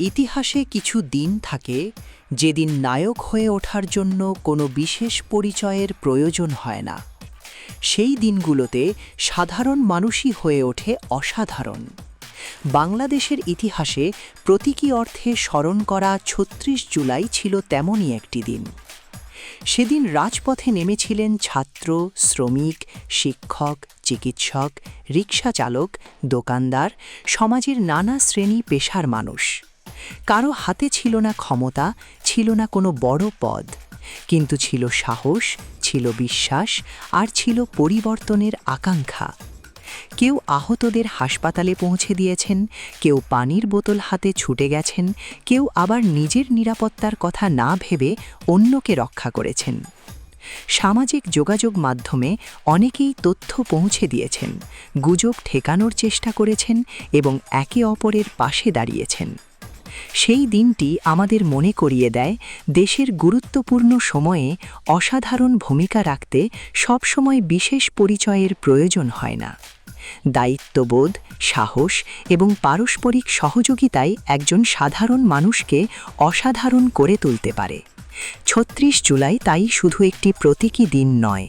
ইতিহাসে কিছু দিন থাকে যেদিন নায়ক হয়ে ওঠার জন্য কোনো বিশেষ পরিচয়ের প্রয়োজন হয় না। সেই দিনগুলোতে সাধারণ মানুষই হয়ে ওঠে অসাধারণ। বাংলাদেশের ইতিহাসে প্রতীকী অর্থে স্মরণ করা ৩৬ জুলাই ছিল তেমনই একটি দিন। সেদিন রাজপথে নেমেছিলেন ছাত্র, শ্রমিক, শিক্ষক, চিকিৎসক, রিকশা চালক, দোকানদার, সমাজের নানা শ্রেণী পেশার মানুষ। কারো হাতে ছিল না ক্ষমতা, ছিল না কোনো বড় পদ, কিন্তু ছিল সাহস, ছিল বিশ্বাস, আর ছিল পরিবর্তনের আকাঙ্ক্ষা। কেউ আহতদের হাসপাতালে পৌঁছে দিয়েছেন, কেউ পানির বোতল হাতে ছুটে গেছেন, কেউ আবার নিজের নিরাপত্তার কথা না ভেবে অন্যকে রক্ষা করেছেন। সামাজিক যোগাযোগ মাধ্যমে অনেকেই তথ্য পৌঁছে দিয়েছেন, গুজব ঠেকানোর চেষ্টা করেছেন এবং একে অপরের পাশে দাঁড়িয়েছেন। সেই দিনটি আমাদের মনে করিয়ে দেয়, দেশের গুরুত্বপূর্ণ সময়ে অসাধারণ ভূমিকা রাখতে সবসময় বিশেষ পরিচয়ের প্রয়োজন হয় না। দায়িত্ববোধ, সাহস এবং পারস্পরিক সহযোগিতায় একজন সাধারণ মানুষকে অসাধারণ করে তুলতে পারে। ৩৬ জুলাই তাই শুধু একটি প্রতীকী দিন নয়,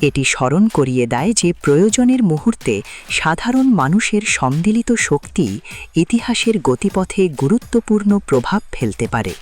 এটি স্মরণ করিয়ে দেয় যে প্রয়োজনের মুহূর্তে সাধারণ মানুষের সম্মিলিত শক্তি ইতিহাসের গতিপথে গুরুত্বপূর্ণ প্রভাব ফেলতে পারে।